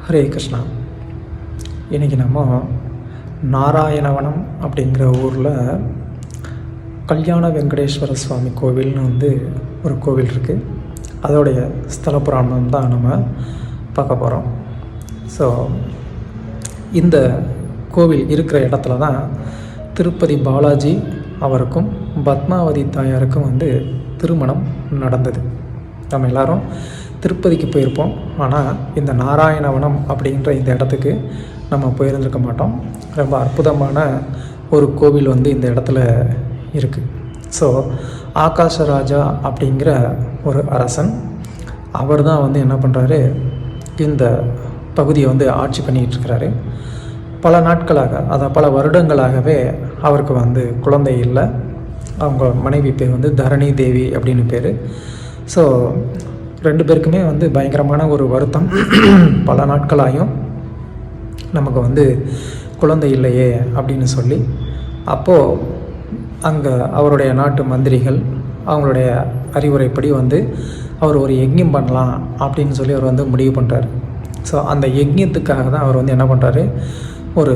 ஹரே கிருஷ்ணா. இன்றைக்கி நம்ம நாராயணவனம் அப்படிங்கிற ஊரில் கல்யாண வெங்கடேஸ்வர சுவாமி கோவில்னு ஒரு கோவில் இருக்குது. அதோடைய ஸ்தல புராணம் தான் நம்ம பார்க்க போகிறோம். ஸோ இந்த கோவில் இருக்கிற இடத்துல தான் திருப்பதி பாலாஜி அவருக்கும் பத்மாவதி தாயாருக்கும் திருமணம் நடந்தது. நம்ம எல்லோரும் திருப்பதிக்கு போயிருப்போம், ஆனால் இந்த நாராயணவனம் அப்படின்ற இந்த இடத்துக்கு நம்ம போயிருந்திருக்க மாட்டோம். ரொம்ப அற்புதமான ஒரு கோவில் இந்த இடத்துல இருக்குது. ஸோ ஆகாசராஜா அப்படிங்கிற ஒரு அரசன், அவர் தான் என்ன பண்ணுறாரு, இந்த பகுதியை ஆட்சி பண்ணிக்கிட்டு இருக்கிறாரு. பல நாட்களாக, அதாவது பல வருடங்களாகவே அவருக்கு குழந்தை இல்லை. அவங்க மனைவி பேர் தரணி தேவி அப்படின்னு பேர். ஸோ ரெண்டு பேருக்குமே பயங்கரமான ஒரு வருத்தம். பல நாட்களாயும் நமக்கு குழந்தை இல்லையே அப்படின்னு சொல்லி, அப்போது அங்கே அவருடைய நாட்டு மந்திரிகள் அவங்களுடைய அறிவுரைப்படி அவர் ஒரு யஜ்ஞம் பண்ணலாம் அப்படின்னு சொல்லி அவர் முடிவு பண்ணுறாரு. ஸோ அந்த யஜ்ஞத்துக்காக தான் அவர் என்ன பண்ணுறாரு, ஒரு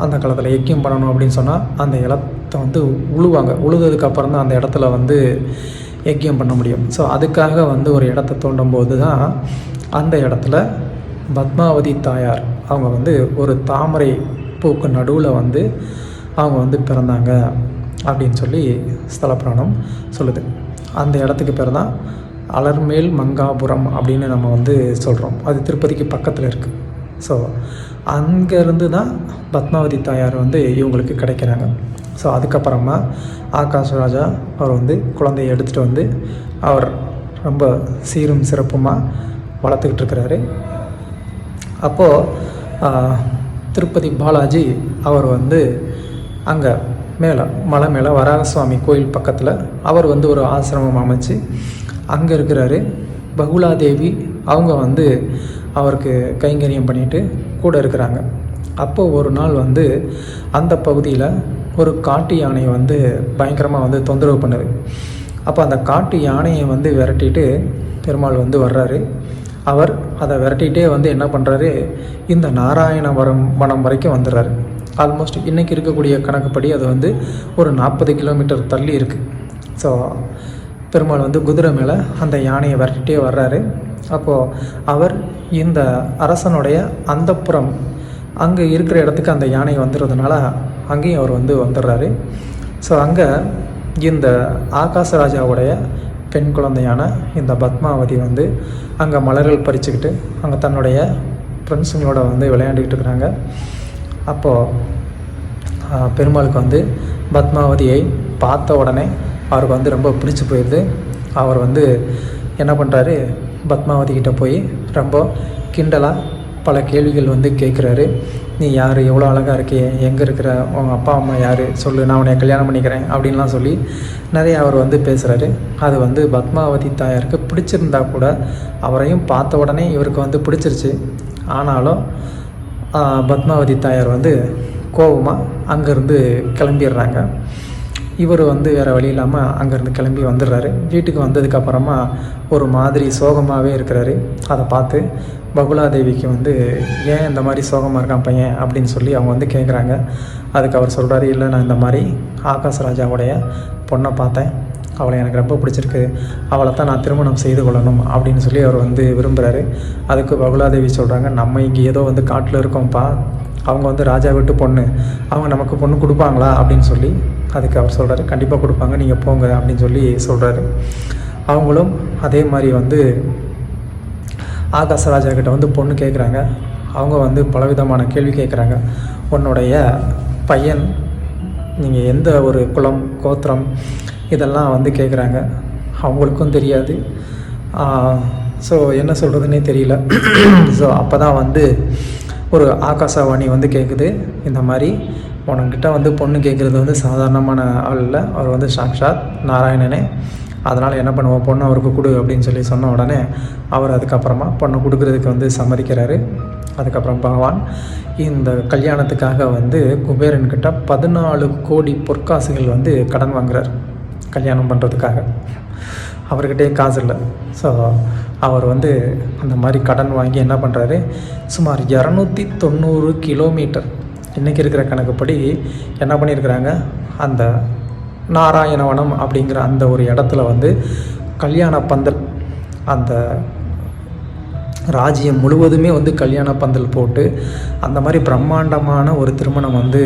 அந்த காலத்தில் யஜ்ஞம் பண்ணணும் அப்படின்னு சொன்னால் அந்த இடத்த உழுவாங்க. உழுதுக்கப்புறம் தான் அந்த இடத்துல யஜ்ஞம் பண்ண முடியும். ஸோ அதுக்காக ஒரு இடத்த தோண்டும் போது தான் அந்த இடத்துல பத்மாவதி தாயார் அவங்க ஒரு தாமரை பூக்கு நடுவில் அவங்க பிறந்தாங்க அப்படின்னு சொல்லி ஸ்தல புராணம் சொல்லுது. அந்த இடத்துக்கு பேர் தான் அலர்மேல் மங்காபுரம் அப்படின்னு நம்ம சொல்கிறோம். அது திருப்பதிக்கு பக்கத்தில் இருக்குது. ஸோ அங்கேருந்து தான் பத்மாவதி தாயார் இவங்களுக்கு கிடைக்கிறாங்க. ஸோ அதுக்கப்புறமா ஆகாசராஜா அவர் குழந்தையை எடுத்துகிட்டு அவர் ரொம்ப சீரும் சிறப்புமாக வளர்த்துக்கிட்டு இருக்கிறாரு. அப்போது திருப்பதி பாலாஜி அவர் அங்கே மேலே மலை மேலே வராகசுவாமி கோயில் பக்கத்தில் அவர் ஒரு ஆசிரமம் அமைச்சு அங்கே இருக்கிறாரு. பகுலாதேவி அவங்க அவருக்கு கைங்கரியம் பண்ணிட்டு கூட இருக்கிறாங்க. அப்போது ஒரு நாள் அந்த பகுதியில் ஒரு காட்டு யானையை பயங்கரமாக தொந்தரவு பண்ணுது. அப்போ அந்த காட்டு யானையை விரட்டிட்டு பெருமாள் வர்றாரு. அவர் அதை விரட்டிகிட்டே என்ன பண்ணுறாரு, இந்த நாராயணவனம் வரைக்கும் வந்துடுறாரு. ஆல்மோஸ்ட் இன்றைக்கி இருக்கக்கூடிய கணக்குப்படி அது ஒரு 40 கிலோமீட்டர் தள்ளி இருக்குது. ஸோ பெருமாள் குதிரை மேலே அந்த யானையை விரட்டிகிட்டே வர்றாரு. அப்போது அவர் இந்த அரசனுடைய அந்தப்புறம் அங்கே இருக்கிற இடத்துக்கு அந்த யானை வந்துடுறதுனால அங்கேயும் அவர் வந்துடுறாரு. ஸோ அங்கே இந்த ஆகாசராஜாவுடைய பெண் குழந்தையான இந்த பத்மாவதி அங்கே மலர்கள் பறிச்சுக்கிட்டு அங்கே தன்னுடைய ஃப்ரெண்ட்ஸுங்களோட விளையாண்டுக்கிட்டு இருக்கிறாங்க. அப்போது பெருமாளுக்கு பத்மாவதியை பார்த்த உடனே அவருக்கு ரொம்ப பிடிச்சி போயிடுது. அவர் என்ன பண்ணுறாரு, பத்மாவதி கிட்டே போய் ரொம்ப கிண்டலாக பல கேள்விகள் கேட்குறாரு. நீ யார், எவ்வளோ அழகாக இருக்கியே, எங்கே இருக்கிற, உங்கள் அப்பா அம்மா யார் சொல்லு, நான் உன்னை கல்யாணம் பண்ணிக்கிறேன் அப்படின்லாம் சொல்லி நிறைய அவர் பேசுகிறாரு. அது பத்மாவதி தாயாருக்கு பிடிச்சிருந்தா கூட அவரையும் பார்த்த உடனே இவருக்கு பிடிச்சிருச்சு. ஆனாலும் பத்மாவதி தாயார் கோபமாக அங்கேருந்து கிளம்பிடுறாங்க. இவர் வேறு வழி இல்லாமல் அங்கேருந்து கிளம்பி வந்துடுறாரு. வீட்டுக்கு வந்ததுக்கப்புறமா ஒரு மாதிரி சோகமாகவே இருக்கிறாரு. அதை பார்த்து பகுலாதேவிக்கு ஏன் இந்த மாதிரி சோகமாக இருக்கான் பையன் அப்படின்னு சொல்லி அவங்க கேட்குறாங்க. அதுக்கு அவர் சொல்கிறாரு, இல்லை நான் இந்த மாதிரி ஆகாசராஜாவுடைய பொண்ணை பார்த்தேன், அவளை எனக்கு ரொம்ப பிடிச்சிருக்கு, அவளை தான் நான் திருமணம் செய்து கொள்ளணும் அப்படின்னு சொல்லி அவர் விரும்புகிறாரு. அதுக்கு பகுலாதேவி சொல்கிறாங்க, நம்ம இங்கே ஏதோ காட்டில் இருக்கோம்ப்பா, அவங்க ராஜா வீட்டு பொண்ணு, அவங்க நமக்கு பொண்ணு கொடுப்பாங்களா அப்படின்னு சொல்லி அதுக்கு அவர் சொல்கிறாரு, கண்டிப்பாக கொடுப்பாங்க, நீங்கள் போங்க அப்படின்னு சொல்லி சொல்கிறாரு. அவங்களும் அதே மாதிரி ஆகாசராஜா கிட்ட பொண்ணு கேட்குறாங்க. அவங்க பலவிதமான கேள்வி கேட்குறாங்க. உன்னுடைய பையன் நீங்கள் எந்த ஒரு குலம், கோத்திரம், இதெல்லாம் கேட்குறாங்க. அவங்களுக்கும் தெரியாது. ஸோ என்ன சொல்கிறதுனே தெரியல. ஸோ அப்போ தான் ஒரு ஆகாசவாணி கேட்குது, இந்த மாதிரி உனக்கிட்ட பொண்ணு கேட்குறது சாதாரணமான ஆள் இல்லை, அவர் சாக்ஷாத் நாராயணனே, அதனால் என்ன பண்ணுவோம், பொண்ணு அவருக்கு கொடு அப்படின்னு சொல்லி சொன்ன உடனே அவர் அதுக்கப்புறமா பொண்ணை கொடுக்குறதுக்கு சம்மதிக்கிறாரு. அதுக்கப்புறம் பகவான் இந்த கல்யாணத்துக்காக குபேரன்கிட்ட 14 கோடி பொற்காசுகள் கடன் வாங்குறார் கல்யாணம் பண்ணுறதுக்காக. அவர்கிட்டே காசு இல்லை. ஸோ அவர் வந்து அந்த மாதிரி கடன் வாங்கி என்ன பண்ணுறாரு, சுமார் 290 கிலோமீட்டர் இன்றைக்கி இருக்கிற கணக்குப்படி என்ன பண்ணியிருக்கிறாங்க, அந்த நாராயணவனம் அப்படிங்கிற அந்த ஒரு இடத்துல வந்து கல்யாண பந்தல், அந்த ராஜ்யம் முழுவதுமே வந்து கல்யாண பந்தல் போட்டு அந்த மாதிரி பிரம்மாண்டமான ஒரு திருமணம் வந்து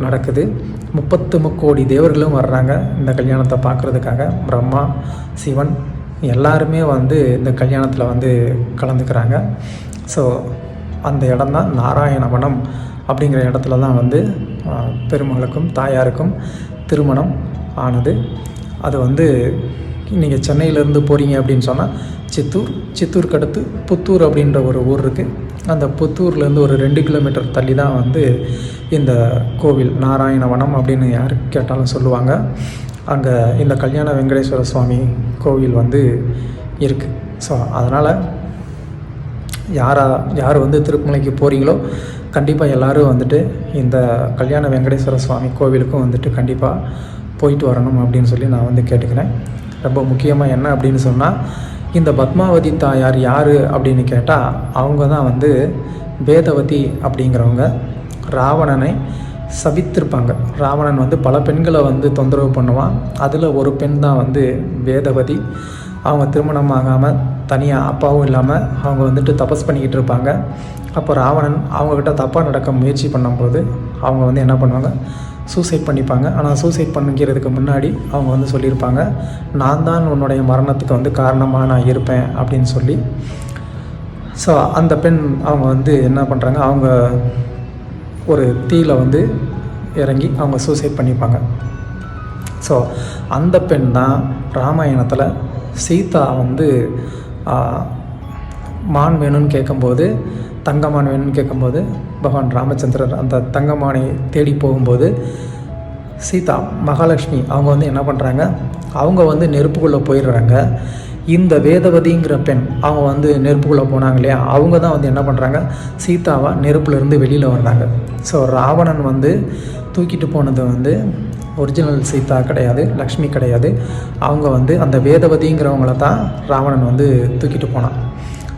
நடக்குது. 33 கோடி தேவர்களும் வர்றாங்க இந்த கல்யாணத்தை பார்க்குறதுக்காக. பிரம்மா, சிவன் எல்லாருமே வந்து இந்த கல்யாணத்தில் வந்து கலந்துக்கிறாங்க. ஸோ அந்த இடம் தான் நாராயணவனம் அப்படிங்கிற இடத்துல தான் வந்து பெருமாளுக்கும் தாயாருக்கும் திருமணம் ஆனது. அது வந்து நீங்கள் சென்னையிலேருந்து போகிறீங்க அப்படின்னு சொன்னால் சித்தூருக்கு அடுத்து புத்தூர் அப்படின்ற ஒரு ஊர் இருக்குது. அந்த புத்தூர்லேருந்து ஒரு 2 கிலோமீட்டர் தள்ளி தான் வந்து இந்த கோவில் நாராயணவனம் அப்படின்னு யார் கேட்டாலும் சொல்லுவாங்க. அங்கே இந்த கல்யாண வெங்கடேஸ்வர சுவாமி கோவில் வந்து இருக்குது. ஸோ அதனால் யார் வந்து திருப்பமலைக்கு போகிறீங்களோ கண்டிப்பாக எல்லோரும் வந்துட்டு இந்த கல்யாண வெங்கடேஸ்வர சுவாமி கோவிலுக்கும் வந்துட்டு கண்டிப்பாக போயிட்டு வரணும் அப்படின்னு சொல்லி நான் வந்து கேட்டுக்கிறேன். ரொம்ப முக்கியமாக என்ன அப்படின்னு சொன்னால், இந்த பத்மாவதி தாயார் யார் அப்படின்னு கேட்டால் அவங்க தான் வந்து வேதவதி அப்படிங்கிறவங்க. ராவணனை சபித்திருப்பாங்க. ராவணன் வந்து பல பெண்களை வந்து தொந்தரவு பண்ணுவான். அதில் ஒரு பெண் தான் வந்து வேதவதி. அவங்க திருமணம் ஆகாமல் தனியாக அப்பாவும் இல்லாமல் அவங்க வந்துட்டு தபஸ் பண்ணிக்கிட்டு இருப்பாங்க. அப்போ ராவணன் அவங்கக்கிட்ட தப்பாக நடக்க முயற்சி பண்ணும்போது அவங்க வந்து என்ன பண்ணுவாங்க, சூசைட் பண்ணிப்பாங்க. ஆனால் சூசைட் பண்ணிக்கிறதுக்கு முன்னாடி அவங்க வந்து சொல்லியிருப்பாங்க, நான் தான் உன்னுடைய மரணத்துக்கு வந்து காரணமாக நான் இருப்பேன் அப்படின்னு சொல்லி. ஸோ அந்த பெண் அவங்க வந்து என்ன பண்ணுறாங்க, அவங்க ஒரு தீயில வந்து இறங்கி அவங்க சூசைட் பண்ணிப்பாங்க. ஸோ அந்த பெண் தான் ராமாயணத்தில் சீதா வந்து மான் வேணும்னு கேட்கும்போது, தங்கமான் வேணும்னு கேட்கும்போது பகவான் ராமச்சந்திரர் அந்த தங்கமானை தேடி போகும்போது சீதா மகாலட்சுமி அவங்க வந்து என்ன பண்ணுறாங்க, அவங்க வந்து நெருப்புக்குள்ளே போயிடுறாங்க. இந்த வேதவதிங்கிற பெண் அவங்க வந்து நெருப்புக்குள்ளே போனாங்க இல்லையா, அவங்க தான் வந்து என்ன பண்ணுறாங்க, சீதாவை நெருப்புலேருந்து வெளியில் வந்தாங்க. ஸோ ராவணன் வந்து தூக்கிட்டு போனது வந்து ஒரிஜினல் சீதா கிடையாது, லக்ஷ்மி கிடையாது. அவங்க வந்து அந்த வேதவதிங்கிறவங்கள தான் ராவணன் வந்து தூக்கிட்டு போனான்.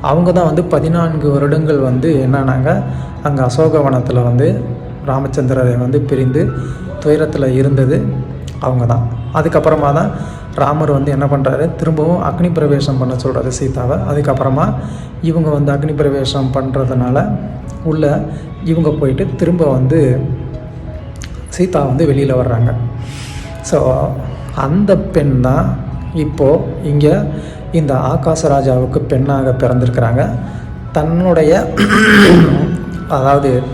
அவங்க தான் வந்து 14 வருடங்கள் வந்து என்னன்னாங்க, அங்கே அசோகவனத்தில் வந்து ராமச்சந்திரரை வந்து பிரிந்து துயரத்தில் இருந்தது அவங்க தான். அதுக்கப்புறமா தான் ராமர் வந்து என்ன பண்ணுறாரு, திரும்பவும் அக்னி பிரவேசம் பண்ண சொல்கிறாரு சீதாவை. அதுக்கப்புறமா இவங்க வந்து அக்னி பிரவேசம் பண்ணுறதுனால உள்ள இவங்க போயிட்டு திரும்ப வந்து சீதா வந்து வெளியில் வர்றாங்க. ஸோ அந்த பெண் தான் இப்போது இங்கே இந்த ஆகாசராஜாவுக்கு பெண்ணாக பிறந்திருக்கிறாங்க.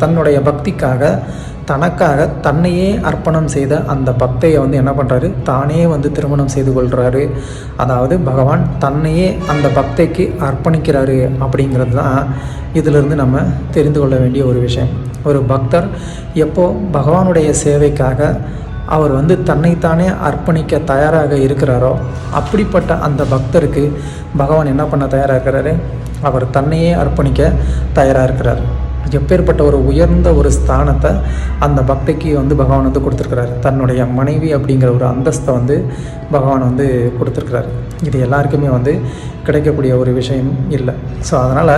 தன்னுடைய பக்திக்காக தனக்காக தன்னையே அர்ப்பணம் செய்த அந்த பக்தையை வந்து என்ன பண்ணுறாரு, தானே வந்து திருமணம் செய்து கொள்கிறாரு. அதாவது பகவான் தன்னையே அந்த பக்தைக்கு அர்ப்பணிக்கிறாரு அப்படிங்கிறது தான் இதிலிருந்து நம்ம தெரிந்து கொள்ள வேண்டிய ஒரு விஷயம். ஒரு பக்தர் எப்போ பகவானுடைய சேவைக்காக அவர் வந்து தன்னைத்தானே அர்ப்பணிக்க தயாராக இருக்கிறாரோ, அப்படிப்பட்ட அந்த பக்தருக்கு பகவான் என்ன பண்ண தயாராக இருக்கிறாரு, அவர் தன்னையே அர்ப்பணிக்க தயாராக இருக்கிறார். எப்பேற்பட்ட ஒரு உயர்ந்த ஒரு ஸ்தானத்தை அந்த பக்திக்கு வந்து பகவான் வந்து கொடுத்துருக்கிறார். தன்னுடைய மனைவி அப்படிங்கிற ஒரு அந்தஸ்தை வந்து பகவான் வந்து கொடுத்துருக்கிறார். இது எல்லாருக்குமே வந்து கிடைக்கக்கூடிய ஒரு விஷயம் இல்லை. ஸோ அதனால்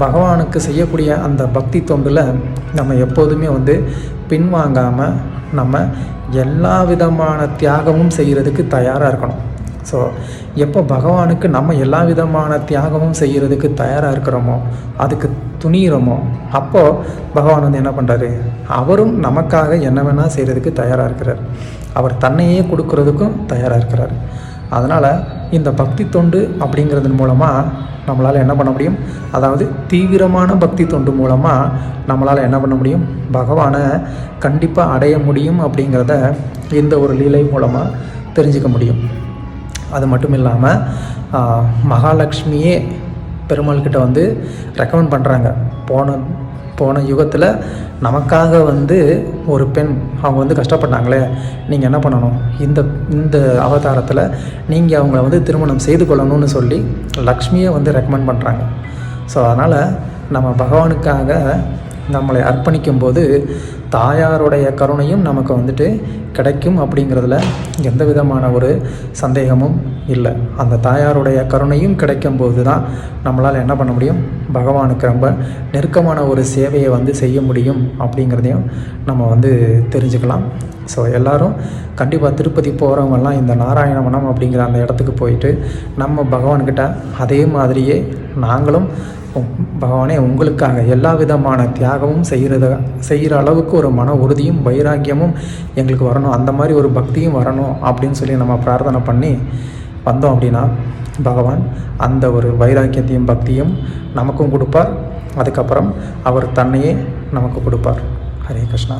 பகவானுக்கு செய்யக்கூடிய அந்த பக்தி தொண்டில் நம்ம எப்போதுமே வந்து பின்வாங்காமல் நம்ம எல்லா விதமான தியாகமும் செய்கிறதுக்கு தயாராக இருக்கணும். ஸோ எப்போ பகவானுக்கு நம்ம எல்லா விதமான தியாகமும் செய்கிறதுக்கு தயாராக இருக்கிறோமோ, அதுக்கு துணிகிறோமோ, அப்போது பகவான் வந்து என்ன பண்ணுறாரு, அவரும் நமக்காக என்ன வேணால் செய்கிறதுக்கு தயாராக இருக்கிறார். அவர் தன்னையே கொடுக்கறதுக்கும் தயாராக இருக்கிறார். அதனால் இந்த பக்தி தொண்டு அப்படிங்கிறது மூலமாக நம்மளால் என்ன பண்ண முடியும், அதாவது தீவிரமான பக்தி தொண்டு மூலமாக நம்மளால் என்ன பண்ண முடியும், பகவானை கண்டிப்பாக அடைய முடியும் அப்படிங்கிறத இந்த ஒரு லீலை மூலமாக தெரிஞ்சுக்க முடியும். அது மட்டும் இல்லாமல் மகாலட்சுமியே பெருமாள்கிட்ட வந்து ரெக்கமெண்ட் பண்ணுறாங்க. போன யுகத்தில் நமக்காக வந்து ஒரு பெண் அவங்க வந்து கஷ்டப்பட்டாங்களே, நீங்கள் என்ன பண்ணணும், இந்த அவதாரத்தில் நீங்கள் அவங்கள வந்து திருமணம் செய்து கொள்ளணும்னு சொல்லி லக்ஷ்மியை வந்து ரெக்கமெண்ட் பண்ணுறாங்க. ஸோ அதனால் நம்ம பகவானுக்காக நம்மளை அர்ப்பணிக்கும் போது தாயாருடைய கருணையும் நமக்கு வந்துட்டு கிடைக்கும் அப்படிங்கிறதுல எந்த விதமான ஒரு சந்தேகமும் இல்லை. அந்த தாயாருடைய கருணையும் கிடைக்கும்போது தான் நம்மளால் என்ன பண்ண முடியும், பகவானுக்கு ரொம்ப நெருக்கமான ஒரு சேவையை வந்து செய்ய முடியும் அப்படிங்கிறதையும் நம்ம வந்து தெரிஞ்சுக்கலாம். ஸோ எல்லோரும் கண்டிப்பாக திருப்பதி போகிறவங்கெல்லாம் இந்த நாராயணவனம் அப்படிங்கிற அந்த இடத்துக்கு போயிட்டு நம்ம பகவான்கிட்ட அதே மாதிரியே நாங்களும் பகவானே உங்களுக்காக எல்லா விதமான தியாகமும் செய்கிற அளவுக்கு ஒரு மன உறுதியும் வைராக்கியமும் எங்களுக்கு வரணும், அந்த மாதிரி ஒரு பக்தியும் வரணும் அப்படின்னு சொல்லி நம்ம பிரார்த்தனை பண்ணி வந்தோம் அப்படின்னா பகவான் அந்த ஒரு வைராக்கியத்தையும் பக்தியும் நமக்கும் கொடுப்பார். அதுக்கப்புறம் அவர் தன்னையே நமக்கு கொடுப்பார். ஹரே கிருஷ்ணா.